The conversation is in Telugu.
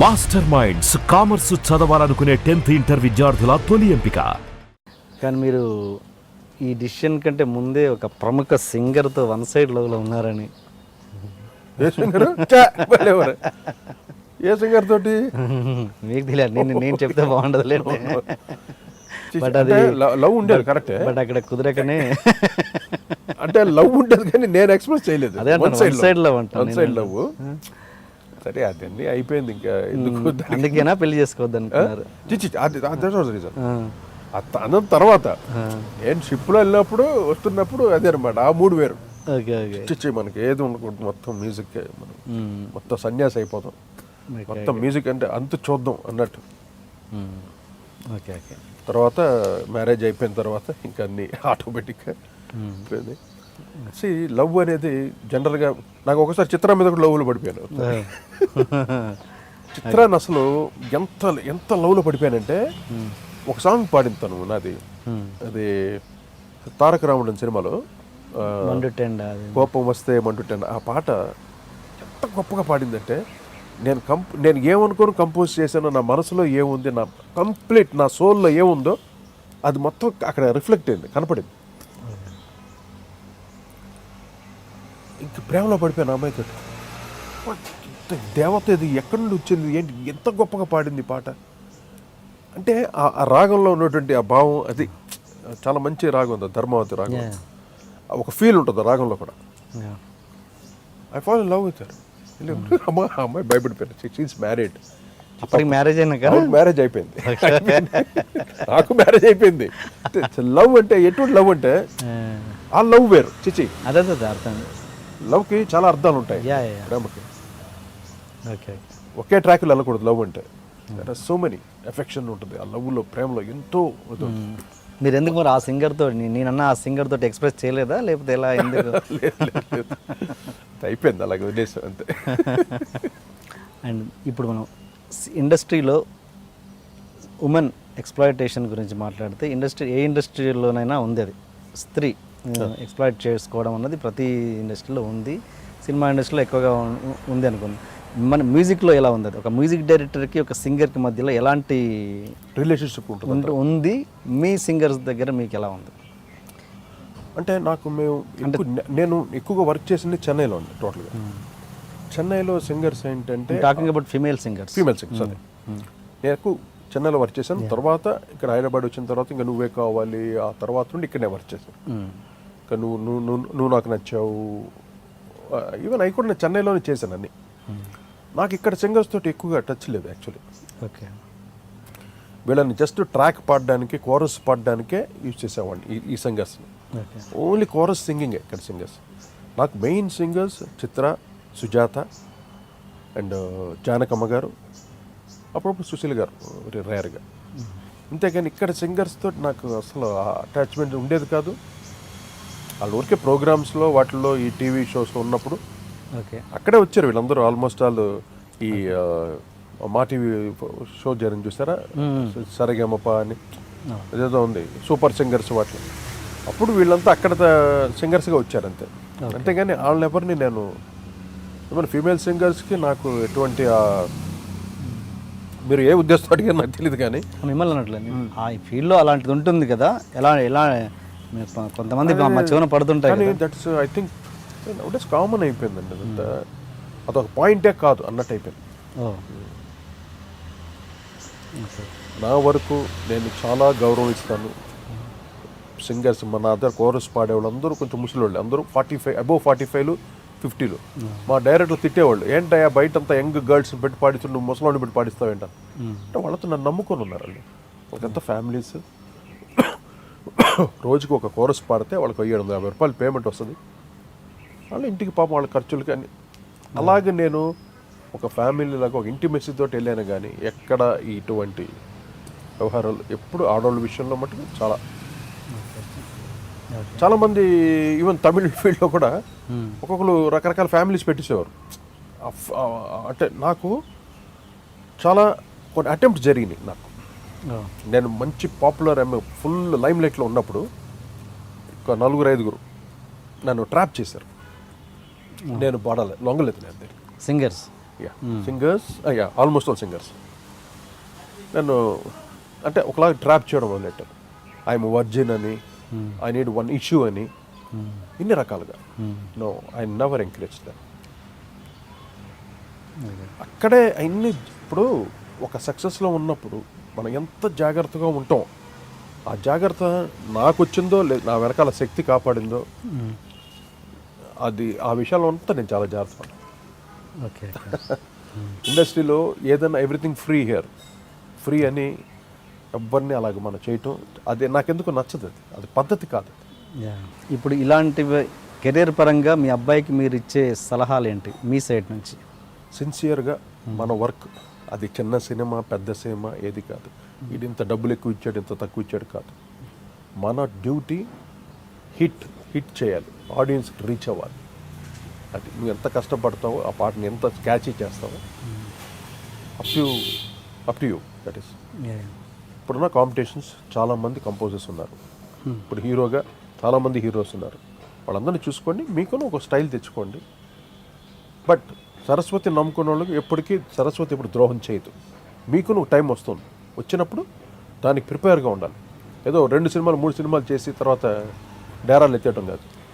మాస్టర్ మైండ్స్ కామర్స్ చదవాలనుకునే 10th ఇంటర్ విద్యార్థుల తొలి ఎంపిక. కానీ మీరు ఈ డిసిషన్ కంటే ముందే ఒక ప్రముఖ సింగర్తో వన్ సైడ్ లవ్లో ఉన్నారని. ఏ సింగర్? ఏ సింగర్ తోటి మీకు తెలియదు, నేను చెప్తే బాగుండదులే. బట్ అది లవ్ ఉండేది కరెక్టే, బట్ అక్కడ కుదరకనే అంటే లవ్ ఉండేది కానీ నేను ఎక్స్ప్రెస్ చేయలేదు. అదే వన్ సైడ్ లవ్ అంటాను. One side love. సరే అదండి అయిపోయింది, ఇంకా ఎందుకు అందుకేనా పెళ్లి చేసుకోవద్దు అనుకున్నారు? రీజన్ అన్న తర్వాత నేను షిప్లో వెళ్ళినప్పుడు వస్తున్నప్పుడు అదే అనమాట, ఆ మూడు వేరు. Okay okay. మనకి ఏది ఉండకూడదు, మొత్తం మ్యూజిక్ మనం మొత్తం సన్యాసి అయిపోతాం, మొత్తం మ్యూజిక్ అంటే అంత చూద్దాం అన్నట్టు. Okay okay. తర్వాత మ్యారేజ్ అయిపోయిన తర్వాత ఇంకా అన్ని ఆటోమేటిక్గా అయిపోయింది. లవ్ అనేది జనరల్గా నాకు ఒకసారి చిత్ర మీద కూడా లవ్లో పడిపోయాను. చిత్రాన్ని అసలు ఎంత ఎంత లవ్లో పడిపోయానంటే ఒక సాంగ్ పాడింది తను నాది, అది తారక రాముడు సినిమాలో కోపం వస్తే మండుటెండ. ఆ పాట ఎంత గొప్పగా పాడిందంటే నేను ఏమనుకోని కంపోజ్ చేశానో, నా మనసులో ఏముంది, నా కంప్లీట్ నా సోల్లో ఏముందో అది మొత్తం అక్కడ రిఫ్లెక్ట్ అయింది, కనపడింది. ఇంక ప్రేమలో పడిపోయాను అమ్మాయితో. దేవత ఇది ఎక్కడి నుండి వచ్చింది, ఏంటి ఎంత గొప్పగా పాడింది పాట అంటే ఆ రాగంలో ఉన్నటువంటి ఆ భావం, అది చాలా మంచి రాగం ఉంది, ధర్మావతి రాగం. ఒక ఫీల్ ఉంటుంది ఆ రాగంలో కూడా. I fall in love with her. అమ్మాయి భయపడిపోయాను. She's married. అప్పటికి మ్యారేజ్ అయినాక మ్యారేజ్ అయిపోయింది, నాకు మ్యారేజ్ అయిపోయింది. లవ్ అంటే ఎటువంటి లవ్ అంటే ఆ లవ్ వేరు. చిచి అదే అర్థం. లవ్కి చాలా అర్థాలు ఉంటాయి, ప్రేమకి ఓకే ఒకే ట్రాక్లో వెళ్ళకూడదు. లవ్ అంటే సో మెనీ ఎఫెక్షన్ ఉంటుంది ఆ లవ్లో, ప్రేమలో ఎంతో. మీరు ఎందుకు మరి ఆ సింగర్తో, నేనన్నా ఆ సింగర్ తోటి ఎక్స్ప్రెస్ చేయలేదా, లేకపోతే ఎలా? ఎందుకు? అయిపోయింది అలాగే వదిలేసాం అంతే. అండ్ ఇప్పుడు మనం ఇండస్ట్రీలో ఉమెన్ ఎక్స్ప్లాయిటేషన్ గురించి మాట్లాడితే, ఏ ఇండస్ట్రీలోనైనా ఉంది అది. స్త్రీ ఎక్స్ప్లాయిట్ చేసుకోవడం అన్నది ప్రతి ఇండస్ట్రీలో ఉంది. సినిమా ఇండస్ట్రీలో ఎక్కువగా ఉంది అనుకోండి. మన మ్యూజిక్లో ఎలా ఉంది అది? ఒక మ్యూజిక్ డైరెక్టర్కి ఒక సింగర్కి మధ్యలో ఎలాంటి రిలేషన్షిప్ ఉంది? మీ సింగర్స్ దగ్గర మీకు ఎలా ఉంది? అంటే నేను ఎక్కువగా వర్క్ చేసింది చెన్నైలో అండి. టోటల్గా చెన్నైలో సింగర్స్ ఏంటంటే టాకింగ్ అబౌట్ ఫీమేల్ సింగర్స్ అదే. నేను ఎక్కువ చెన్నైలో వర్క్ చేశాను. తర్వాత ఇక్కడ హైదరాబాద్ వచ్చిన తర్వాత ఇంకా నువ్వే కావాలి, ఆ తర్వాత నుండి ఇక్కడనే వర్క్ చేశాను. ఇంకా నువ్వు నాకు నచ్చావు, ఈవెన్ అవి కూడా నేను చెన్నైలోనే చేశాను అన్ని. నాకు ఇక్కడ సింగర్స్ తోటి ఎక్కువగా టచ్ లేదు యాక్చువల్లీ. ఓకే. వీళ్ళని జస్ట్ ట్రాక్ పాడడానికి, కోరస్ పాడడానికే యూజ్ చేసేవాడిని ఈ సింగర్స్ని. ఓన్లీ కోరస్ సింగింగే ఇక్కడ సింగర్స్. నాకు main singers Chitra, Sujatha and Janakamma గారు, అప్పుడప్పుడు సుశీల్ గారు రేర్గా. అంతేగాని ఇక్కడ సింగర్స్ తోటి నాకు అసలు అటాచ్మెంట్ ఉండేది కాదు. వాళ్ళ ఊరికే ప్రోగ్రామ్స్లో వాటిల్లో ఈ టీవీ షోస్లో ఉన్నప్పుడు అక్కడే వచ్చారు వీళ్ళందరూ. ఆల్మోస్ట్ వాళ్ళు ఈ మా టీవీ షో జరిగింది చూసారా, సరిగమప అని ఏదేదో ఉంది, సూపర్ సింగర్స్ వాటిలో. అప్పుడు వీళ్ళంతా అక్కడ సింగర్స్గా వచ్చారు అంతే. అంతేగాని వాళ్ళని ఎవరిని నేను ఏమైనా ఫీమేల్ సింగర్స్కి నాకు ఎటువంటి మీరు ఏ ఉద్దేశం అడిగారు నాకు తెలియదు. కానీ మిమ్మల్ని అన్నట్లేదు ఆ ఫీల్డ్లో అలాంటిది ఉంటుంది కదా, ఎలా కొంతమంది మధ్యన పడుతుంటాయి. That's I think nowadays common అయిపోయిందండి అదంతా. అదొక పాయింటే కాదు అన్నట్టు అయిపోయింది. నా వరకు నేను చాలా గౌరవిస్తాను సింగర్స్. మన అదర్ కోరస్ పాడేవాళ్ళు అందరూ కొంచెం ముసలివాళ్ళు, అందరూ 45 అబోవ్ 45, 50. మా డైరెక్టర్లు తిట్టేవాళ్ళు, ఏంటయ్యా బయట అంతా యంగ్ గర్ల్స్ని పెట్టి పాడిస్తు, నువ్వు ముసలాన్ని పెట్టి పాడిస్తావు ఏంట అంటే. వాళ్ళతో నన్ను నమ్ముకొని ఉన్నారు వాళ్ళు. వాళ్ళంతా ఫ్యామిలీస్. రోజుకి ఒక కోరస్ పాడితే వాళ్ళకి 750 రూపాయలు పేమెంట్ వస్తుంది. వాళ్ళు ఇంటికి పాపం వాళ్ళ ఖర్చులు. కానీ అలాగే నేను ఒక ఫ్యామిలీ లాగా ఒక ఇంటిమెసీతో వెళ్ళాను. కానీ ఎక్కడ ఇటువంటి వ్యవహారాలు ఎప్పుడు ఆడవాళ్ళ విషయంలో మటుకు చాలామంది ఈవెన్ తమిళ ఫీల్డ్లో కూడా ఒక్కొక్కరు రకరకాల ఫ్యామిలీస్ పెట్టేసేవారు. అంటే నాకు చాలా కొన్ని అటెంప్ట్స్ జరిగినాయి. నాకు నేను మంచి పాపులర్ ఫుల్ లైమ్ లైట్లో ఉన్నప్పుడు ఒక 4-5 నన్ను ట్రాప్ చేశారు. నేను పాడాలి, లొంగలేదు. నేను సింగర్స్ యా సింగర్స్ యా ఆల్మోస్ట్ ఆల్ సింగర్స్ నన్ను అంటే ఒకలాగా ట్రాప్ చేయడం మొదలెట్టారు. ఐఎమ్ వర్జిన్ అని, ఐ నీడ్ వన్ ఇష్యూ అని, ఇన్ని రకాలుగా. No, I never encourage that. అక్కడే అన్ని ఇప్పుడు ఒక సక్సెస్లో ఉన్నప్పుడు మనం ఎంత జాగ్రత్తగా ఉంటాం, ఆ జాగ్రత్త నాకు వచ్చిందో లేదు నా వెనకాల శక్తి కాపాడిందో, అది ఆ విషయాల్లో అంతా నేను చాలా జాగ్రత్త పడ్డాను. ఓకే. ఇండస్ట్రీలో ఏదైనా ఎవ్రీథింగ్ ఫ్రీ హియర్, ఫ్రీ అని ఎవరిని అలాగ మనం చేయటం అది నాకెందుకు నచ్చదు. అది పద్ధతి కాదు. యా, ఇప్పుడు ఇలాంటి కెరీర్ పరంగా మీ అబ్బాయికి మీరు ఇచ్చే సలహాలు ఏంటి మీ సైడ్ నుంచి? సిన్సియర్గా మన వర్క్, అది చిన్న సినిమా పెద్ద సినిమా ఏది కాదు, ఇది ఇంత డబ్బులు ఎక్కువ ఇచ్చాడు ఇంత తక్కువ ఇచ్చాడు కాదు. మన డ్యూటీ హిట్ చేయాలి, ఆడియన్స్కి రీచ్ అవ్వాలి. అది నువ్వు ఎంత కష్టపడతావో, ఆ పాటని ఎంత క్యాచీ చేస్తావో, up to you. That is. ఇప్పుడున్న కాంపిటీషన్స్ చాలామంది కంపోజర్స్ ఉన్నారు. ఇప్పుడు హీరోగా చాలామంది హీరోస్ ఉన్నారు. వాళ్ళందరినీ చూసుకోండి, మీకును ఒక స్టైల్ తెచ్చుకోండి. బట్ సరస్వతి నమ్ముకున్న వాళ్ళకి ఎప్పటికీ సరస్వతి ఇప్పుడు ద్రోహం చేయదు. మీకును టైం వస్తుంది, వచ్చినప్పుడు దానికి ప్రిపేర్గా ఉండాలి. ఏదో 2 సినిమాలు 3 సినిమాలు చేసి తర్వాత డేరాలు ఎత్తేయటం కాదు.